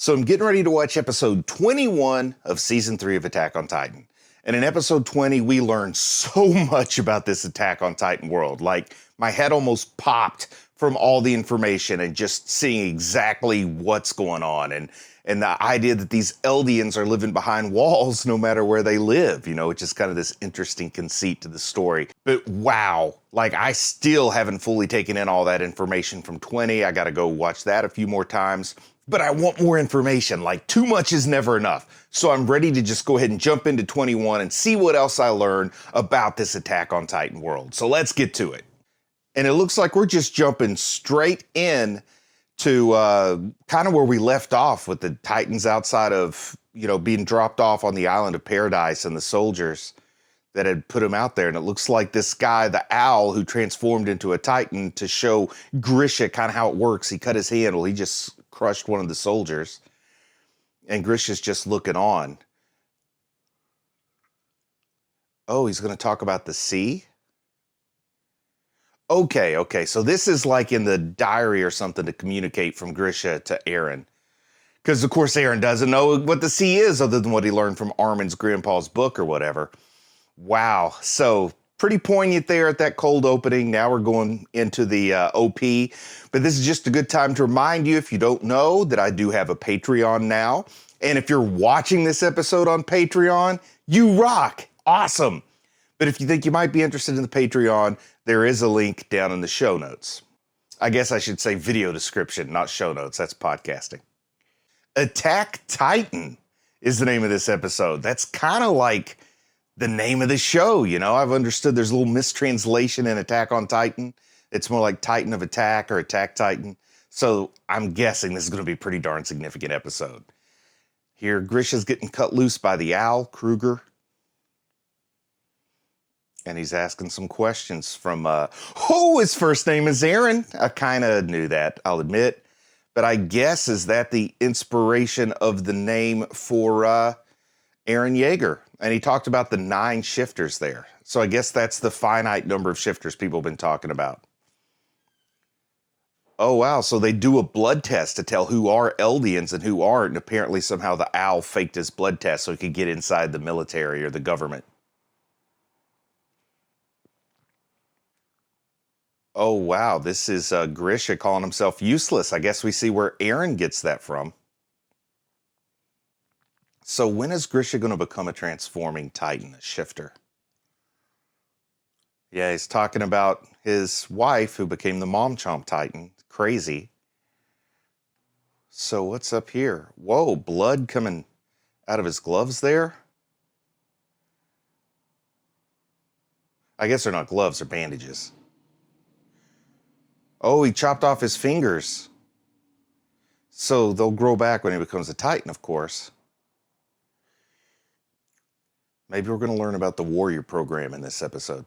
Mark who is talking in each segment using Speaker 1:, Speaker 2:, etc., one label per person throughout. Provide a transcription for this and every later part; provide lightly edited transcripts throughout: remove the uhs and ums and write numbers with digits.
Speaker 1: So I'm getting ready to watch episode 21 of season 3 of Attack on Titan. And in episode 20, we learn so much about this Attack on Titan world. Like, my head almost popped from all the information and just seeing exactly what's going on. And the idea that these Eldians are living behind walls no matter where they live, which is kind of this interesting conceit to the story. But wow, like I still haven't fully taken in all that information from 20. I got to go watch that a few more times. But I want more information. Like, too much is never enough. So I'm ready to just go ahead and jump into 21 and see what else I learn about this Attack on Titan world. So let's get to it. And it looks like we're just jumping straight in to kind of where we left off with the Titans outside of, being dropped off on the island of Paradise and the soldiers that had put him out there. And it looks like this guy, the owl, who transformed into a Titan to show Grisha kind of how it works. He cut his hand. Well, he just crushed one of the soldiers. And Grisha's just looking on. Oh, he's going to talk about the sea? Okay. So this is like in the diary or something to communicate from Grisha to Eren. Because, of course, Eren doesn't know what the sea is other than what he learned from Armin's grandpa's book or whatever. Wow. So pretty poignant there at that cold opening. Now we're going into the OP. But this is just a good time to remind you, if you don't know, that I do have a Patreon now. And if you're watching this episode on Patreon, you rock. Awesome. But if you think you might be interested in the Patreon, there is a link down in the show notes. I guess I should say video description, not show notes. That's podcasting. Attack Titan is the name of this episode. That's kind of like the name of the show, I've understood there's a little mistranslation in Attack on Titan. It's more like Titan of Attack or Attack Titan. So I'm guessing this is going to be a pretty darn significant episode. Here, Grisha's getting cut loose by the owl, Kruger. And he's asking some questions from, his first name is Eren. I kind of knew that, I'll admit. But I guess, is that the inspiration of the name for Eren Yeager? And he talked about the 9 shifters there. So I guess that's the finite number of shifters people have been talking about. Oh, wow. So they do a blood test to tell who are Eldians and who aren't. And apparently somehow the owl faked his blood test so he could get inside the military or the government. Oh, wow. This is Grisha calling himself useless. I guess we see where Eren gets that from. So when is Grisha going to become a transforming Titan, a shifter? Yeah, he's talking about his wife who became the Mom Chomp Titan. Crazy. So what's up here? Whoa, blood coming out of his gloves there? I guess they're not gloves, they're bandages. Oh, he chopped off his fingers. So they'll grow back when he becomes a Titan, of course. Maybe we're going to learn about the warrior program in this episode.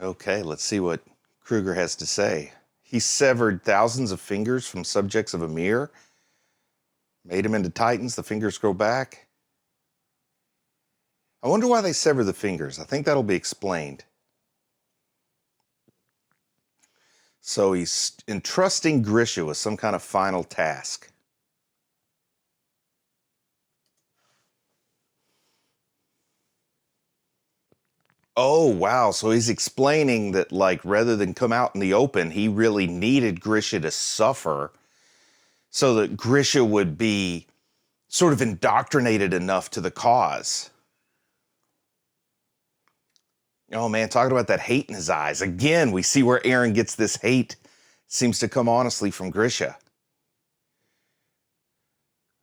Speaker 1: Okay, let's see what Kruger has to say. He severed thousands of fingers from subjects of Ymir, made them into Titans, the fingers grow back. I wonder why they sever the fingers. I think that'll be explained. So he's entrusting Grisha with some kind of final task. Oh, wow. So he's explaining that, like, rather than come out in the open, he really needed Grisha to suffer so that Grisha would be sort of indoctrinated enough to the cause. Oh, man, talking about that hate in his eyes. Again, we see where Eren gets this hate. Seems to come honestly from Grisha.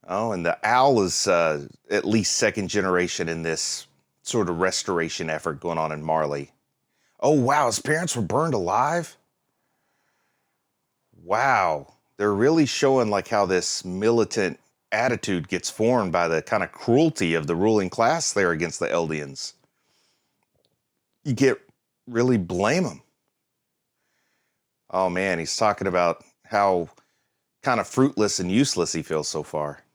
Speaker 1: Oh, and the owl is at least second generation in this sort of restoration effort going on in Marley. Oh, wow, his parents were burned alive? Wow. They're really showing like how this militant attitude gets formed by the kind of cruelty of the ruling class there against the Eldians. You get really blame them. Oh, man, he's talking about how kind of fruitless and useless he feels so far.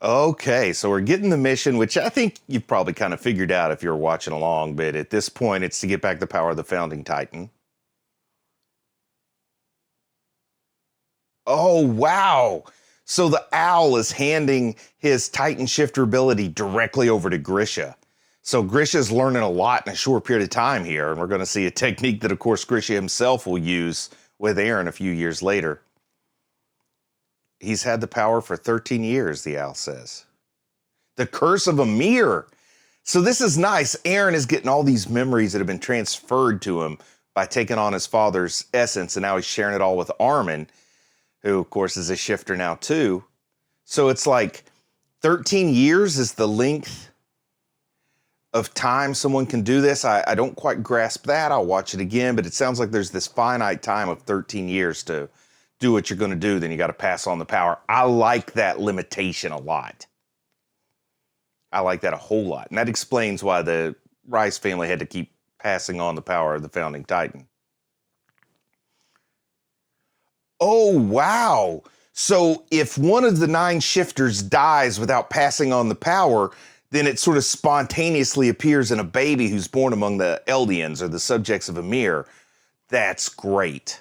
Speaker 1: Okay, so we're getting the mission, which I think you've probably kind of figured out if you're watching along, but at this point, it's to get back the power of the Founding Titan. Oh, wow. So the owl is handing his Titan shifter ability directly over to Grisha. So Grisha's learning a lot in a short period of time here, and we're going to see a technique that, of course, Grisha himself will use with Eren a few years later. He's had the power for 13 years, the owl says. The curse of a mirror. So this is nice. Eren is getting all these memories that have been transferred to him by taking on his father's essence, and now he's sharing it all with Armin, who, of course, is a shifter now, too. So it's like 13 years is the length of time someone can do this. I don't quite grasp that. I'll watch it again, but it sounds like there's this finite time of 13 years to do what you're going to do. Then you got to pass on the power. I like that limitation a lot. I like that a whole lot. And that explains why the Rice family had to keep passing on the power of the Founding Titan. Oh, wow. So if one of the 9 shifters dies without passing on the power, then it sort of spontaneously appears in a baby who's born among the Eldians, or the subjects of Ymir. That's great.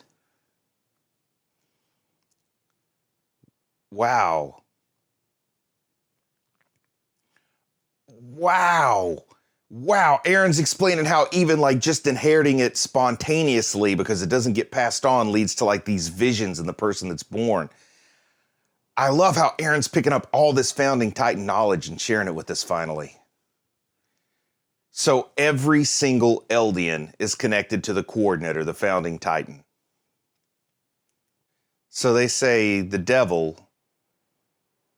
Speaker 1: Wow. Wow. Wow. Eren's explaining how even like just inheriting it spontaneously because it doesn't get passed on leads to like these visions in the person that's born. I love how Eren's picking up all this Founding Titan knowledge and sharing it with us finally. So every single Eldian is connected to the coordinator, the Founding Titan. So they say the devil,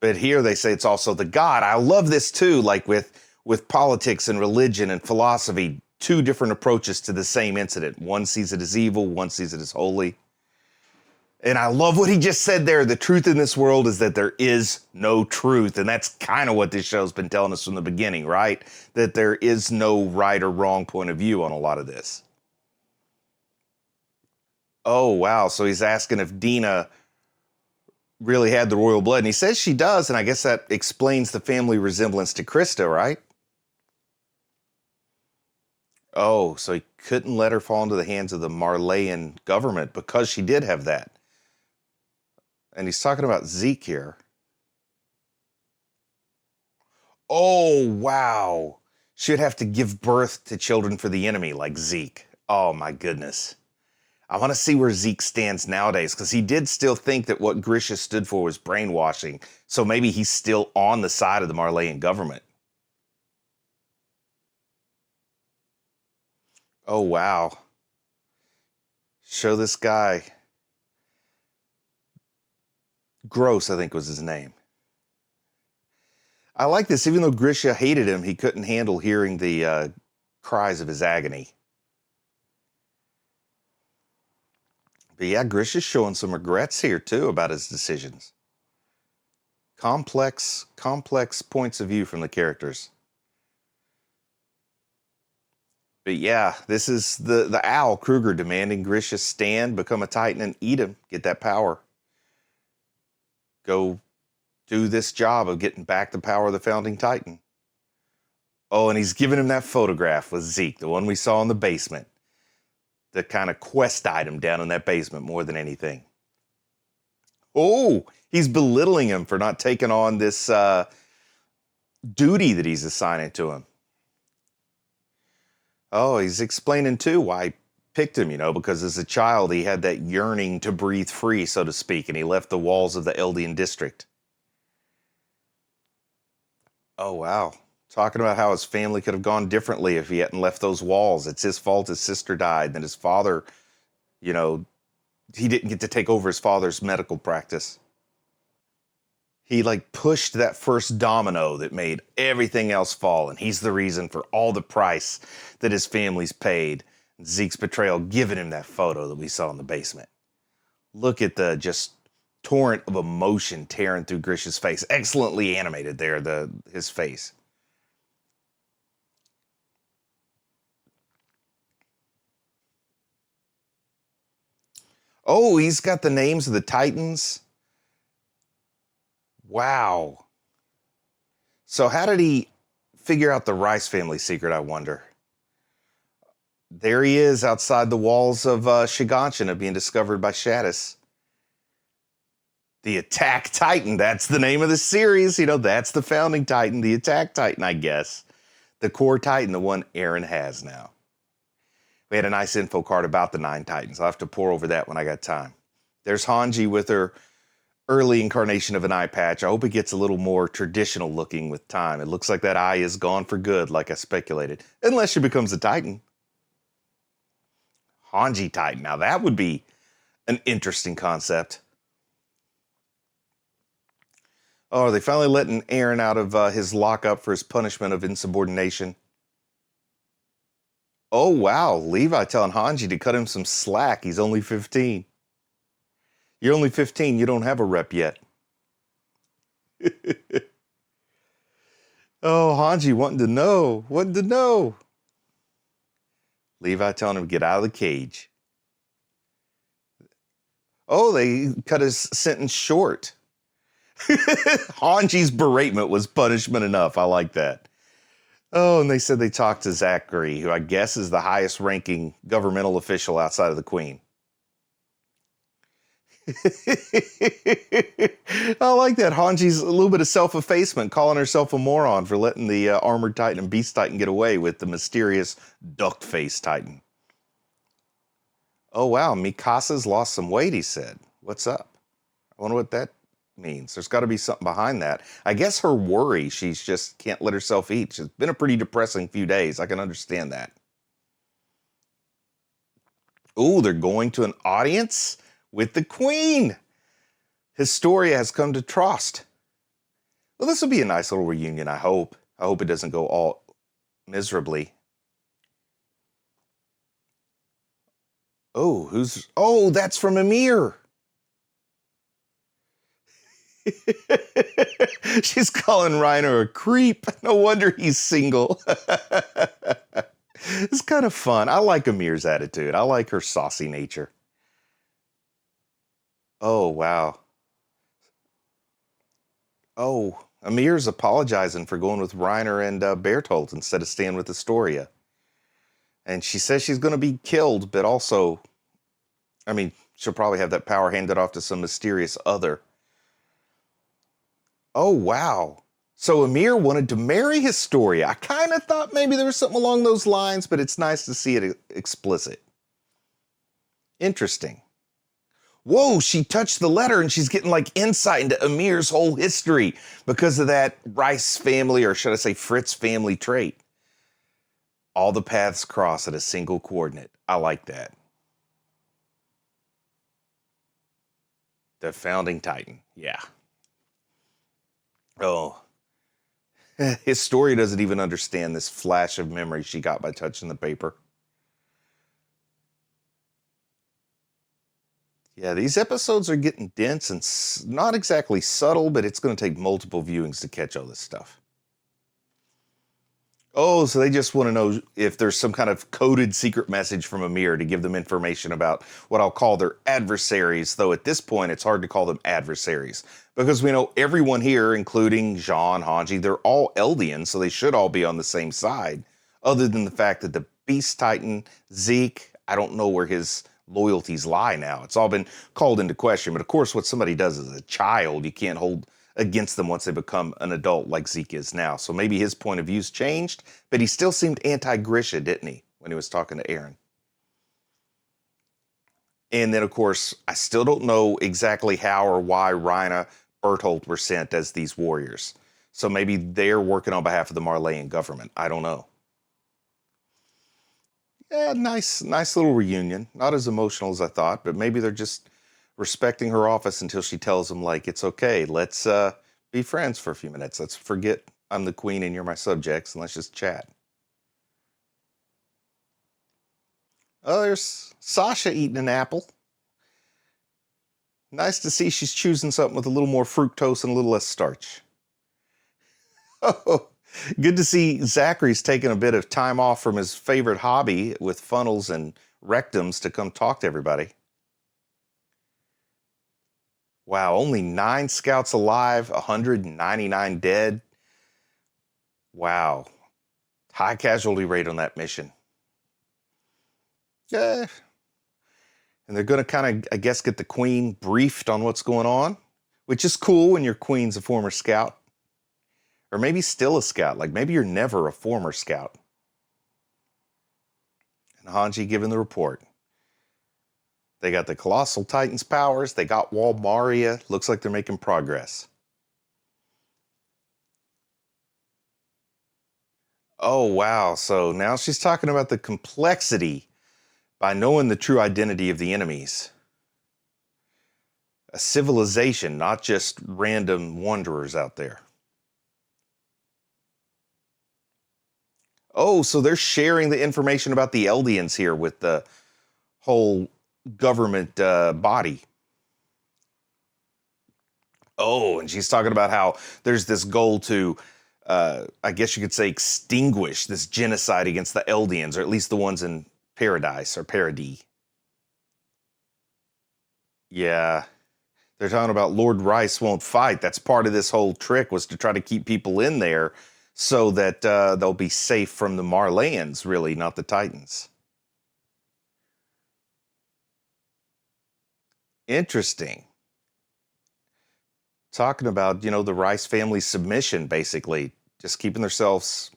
Speaker 1: but here they say it's also the god. I love this too, like with politics and religion and philosophy, 2 different approaches to the same incident. One sees it as evil, one sees it as holy. And I love what he just said there. The truth in this world is that there is no truth. And that's kind of what this show's been telling us from the beginning, right? That there is no right or wrong point of view on a lot of this. Oh, wow. So he's asking if Dina really had the royal blood. And he says she does. And I guess that explains the family resemblance to Krista, right? Oh, so he couldn't let her fall into the hands of the Marleyan government because she did have that. And he's talking about Zeke here. Oh, wow. She'd have to give birth to children for the enemy like Zeke. Oh, my goodness. I want to see where Zeke stands nowadays, because he did still think that what Grisha stood for was brainwashing. So maybe he's still on the side of the Marleyan government. Oh, wow. Show this guy. Gross, I think was his name. I like this. Even though Grisha hated him, he couldn't handle hearing the cries of his agony. But yeah, Grisha's showing some regrets here, too, about his decisions. Complex points of view from the characters. But yeah, this is the owl, Kruger, demanding Grisha stand, become a Titan, and eat him, get that power. Go do this job of getting back the power of the Founding Titan. Oh, and he's giving him that photograph with Zeke, the one we saw in the basement. The kind of quest item down in that basement more than anything. Oh, he's belittling him for not taking on this duty that he's assigning to him. Oh, he's explaining too why he picked him, because as a child he had that yearning to breathe free, so to speak, and he left the walls of the Eldian district. Oh, wow. Talking about how his family could have gone differently if he hadn't left those walls. It's his fault his sister died, and his father, he didn't get to take over his father's medical practice. He pushed that first domino that made everything else fall, and he's the reason for all the price that his family's paid. Zeke's betrayal giving him that photo that we saw in the basement. Look at the just torrent of emotion tearing through Grisha's face. Excellently animated there, his face. Oh, he's got the names of the Titans. Wow. So how did he figure out the Rice family secret, I wonder? There he is outside the walls of Shiganshina being discovered by Shadis. The Attack Titan, that's the name of the series. You know, that's the founding Titan, the Attack Titan, I guess. The core Titan, the one Eren has now. We had a nice info card about the 9 Titans. I'll have to pour over that when I got time. There's Hanji with her early incarnation of an eye patch. I hope it gets a little more traditional looking with time. It looks like that eye is gone for good, like I speculated. Unless she becomes a Titan. Hanji Titan. Now that would be an interesting concept. Oh, are they finally letting Eren out of his lockup for his punishment of insubordination? Oh, wow. Levi telling Hanji to cut him some slack. He's only 15. You're only 15. You don't have a rep yet. Oh, Hanji wanting to know. Levi telling him to get out of the cage. Oh, they cut his sentence short. Hanji's beratement was punishment enough. I like that. Oh, and they said they talked to Zachary, who I guess is the highest ranking governmental official outside of the Queen. I like that. Hanji's a little bit of self-effacement, calling herself a moron for letting the Armored Titan and Beast Titan get away with the mysterious duck-faced Titan. Oh, wow. Mikasa's lost some weight, he said. What's up? I wonder what that means. There's got to be something behind that. I guess her worry, she's just can't let herself eat. It's been a pretty depressing few days. I can understand that. Ooh, they're going to an audience with the Queen. Historia has come to Trost. Well, this will be a nice little reunion, I hope. I hope it doesn't go all miserably. Oh, oh, that's from Ymir. She's calling Reiner a creep. No wonder he's single. It's kind of fun. I like Ymir's attitude. I like her saucy nature. Oh, wow. Oh, Ymir's apologizing for going with Reiner and Bertolt instead of staying with Astoria. And she says she's going to be killed, but also, I mean, she'll probably have that power handed off to some mysterious other. Oh, wow. So Ymir wanted to marry Historia. I kind of thought maybe there was something along those lines, but it's nice to see it explicit. Interesting. Whoa, she touched the letter and she's getting like insight into Ymir's whole history because of that Rice family, or should I say Fritz family trait. All the paths cross at a single coordinate. I like that. The founding Titan. Yeah. Oh. Historia doesn't even understand this flash of memory she got by touching the paper. Yeah, these episodes are getting dense and not exactly subtle, but it's going to take multiple viewings to catch all this stuff. Oh, so they just want to know if there's some kind of coded secret message from Ymir to give them information about what I'll call their adversaries, though at this point it's hard to call them adversaries. Because we know everyone here, including Jean, Hanji, they're all Eldians, so they should all be on the same side. Other than the fact that the Beast Titan, Zeke, I don't know where his loyalties lie now. It's all been called into question. But of course, what somebody does as a child, you can't hold against them once they become an adult like Zeke is now. So maybe his point of view's changed, but he still seemed anti-Grisha, didn't he, when he was talking to Eren? And then, of course, I still don't know exactly how or why Reiner, Bertolt were sent as these warriors. So maybe they're working on behalf of the Marleyan government. I don't know. Yeah, nice little reunion. Not as emotional as I thought, but maybe they're just respecting her office until she tells them, like, it's okay, let's be friends for a few minutes. Let's forget I'm the queen and you're my subjects, and let's just chat. Oh, there's Sasha eating an apple. Nice to see she's choosing something with a little more fructose and a little less starch. Oh, good to see Zachary's taking a bit of time off from his favorite hobby with funnels and rectums to come talk to everybody. Wow, only 9 scouts alive, 199 dead. Wow. High casualty rate on that mission. Yeah. And they're going to kind of, I guess, get the queen briefed on what's going on, which is cool when your queen's a former scout. Or maybe still a scout. Like maybe you're never a former scout. And Hanji giving the report. They got the Colossal Titan's powers. They got Wall Maria. Looks like they're making progress. Oh, wow. So now she's talking about the complexity by knowing the true identity of the enemies. A civilization, not just random wanderers out there. Oh, so they're sharing the information about the Eldians here with the whole government body. Oh, and she's talking about how there's this goal to, I guess you could say, extinguish this genocide against the Eldians, or at least the ones in Paradise or Paradis. Yeah, they're talking about Lord Rice won't fight. That's part of this whole trick, was to try to keep people in there so that they'll be safe from the Marleyans, really, not the Titans. Interesting. Talking about, the Rice family's submission, basically, just keeping themselves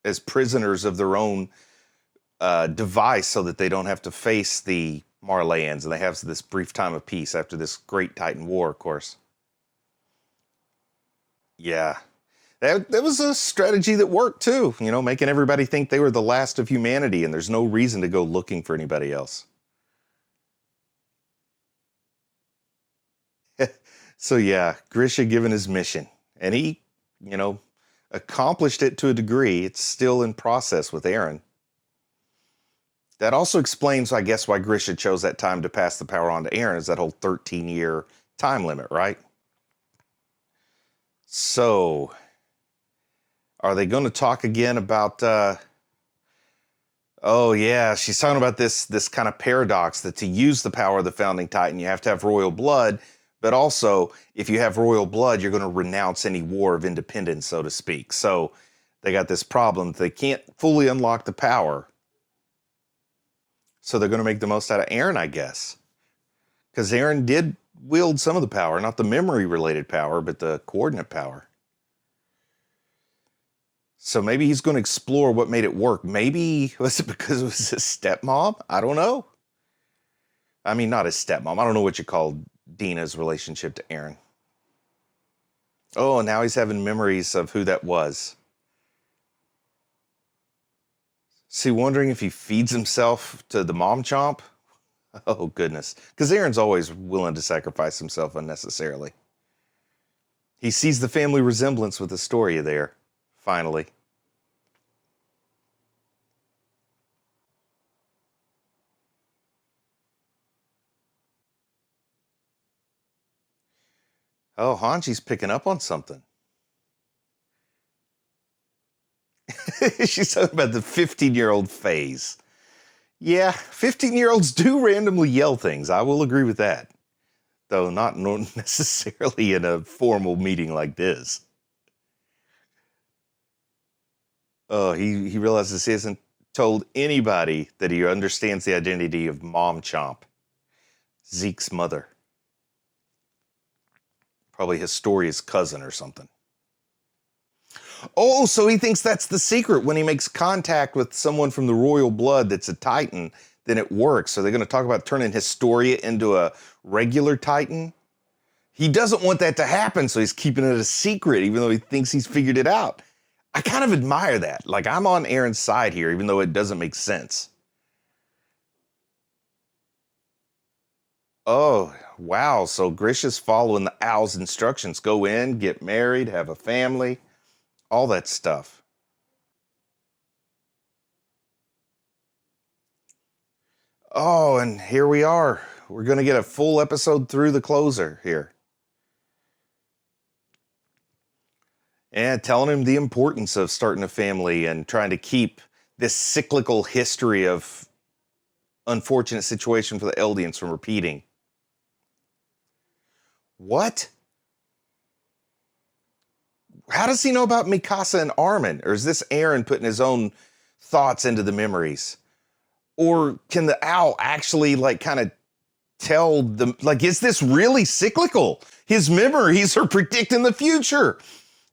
Speaker 1: as prisoners of their own device so that they don't have to face the Marleyans, and they have this brief time of peace after this great Titan war, of course. Yeah. That was a strategy that worked too, making everybody think they were the last of humanity and there's no reason to go looking for anybody else. So yeah, Grisha given his mission, and he, you know, accomplished it to a degree. It's still in process with Eren. That also explains, I guess, why Grisha chose that time to pass the power on to Eren, is that whole 13-year time limit, right? So, are they going to talk again about? Oh yeah, she's talking about this kind of paradox that to use the power of the founding Titan, you have to have royal blood, but also if you have royal blood, you're going to renounce any war of independence, so to speak. So they got this problem; they can't fully unlock the power. So they're going to make the most out of Eren, I guess, because Eren did wield some of the power, not the memory-related power, but the coordinate power. So maybe he's going to explore what made it work. Maybe, was it because it was his stepmom? I don't know. I mean, not his stepmom. I don't know what you call Dina's relationship to Eren. Oh, now he's having memories of who that was. See, wondering if he feeds himself to the mom chomp? Oh, goodness. Because Eren's always willing to sacrifice himself unnecessarily. He sees the family resemblance with Astoria there, finally. Oh, Hanji's picking up on something. She's talking about the 15-year-old phase. Yeah, 15-year-olds do randomly yell things. I will agree with that. Though not necessarily in a formal meeting like this. Oh, he realizes he hasn't told anybody that he understands the identity of Mom Chomp, Zeke's mother. Probably Historia's cousin or something. Oh, so he thinks that's the secret. When he makes contact with someone from the royal blood that's a Titan, then it works. So they're going to talk about turning Historia into a regular Titan. He doesn't want that to happen, so he's keeping it a secret, even though he thinks he's figured it out. I kind of admire that. Like, I'm on Eren's side here, even though it doesn't make sense. Oh, wow. So Grisha's following the owl's instructions. Go in, get married, have a family, all that stuff. Oh, and here we are. We're going to get a full episode through the closer here. And telling him the importance of starting a family and trying to keep this cyclical history of unfortunate situation for the Eldians from repeating. What? How does he know about Mikasa and Armin? Or is this Eren putting his own thoughts into the memories? Or can the owl actually like kind of tell them, like, is this really cyclical? His memories are predicting the future.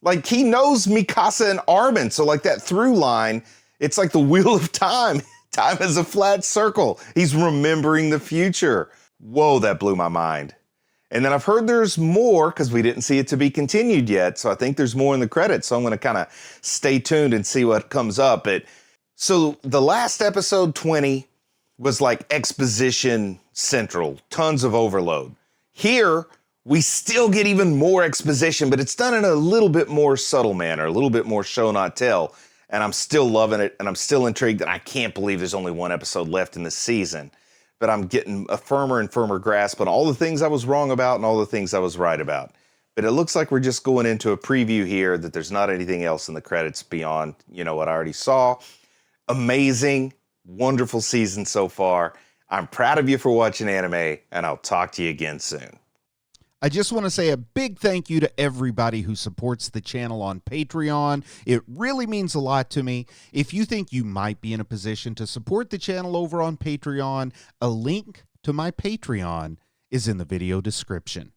Speaker 1: Like, he knows Mikasa and Armin. So like that through line, it's like the wheel of time. Time is a flat circle. He's remembering the future. Whoa, that blew my mind. And then I've heard there's more because we didn't see it to be continued yet. So I think there's more in the credits. So I'm going to kind of stay tuned and see what comes up. So the last episode 20 was like exposition central, tons of overload. Here, we still get even more exposition, but it's done in a little bit more subtle manner, a little bit more show not tell. And I'm still loving it, and I'm still intrigued, and I can't believe there's only one episode left in this season. But I'm getting a firmer and firmer grasp on all the things I was wrong about and all the things I was right about. But it looks like we're just going into a preview here, that there's not anything else in the credits beyond, what I already saw. Amazing, wonderful season so far. I'm proud of you for watching anime, and I'll talk to you again soon.
Speaker 2: I just want to say a big thank you to everybody who supports the channel on Patreon. It really means a lot to me. If you think you might be in a position to support the channel over on Patreon, a link to my Patreon is in the video description.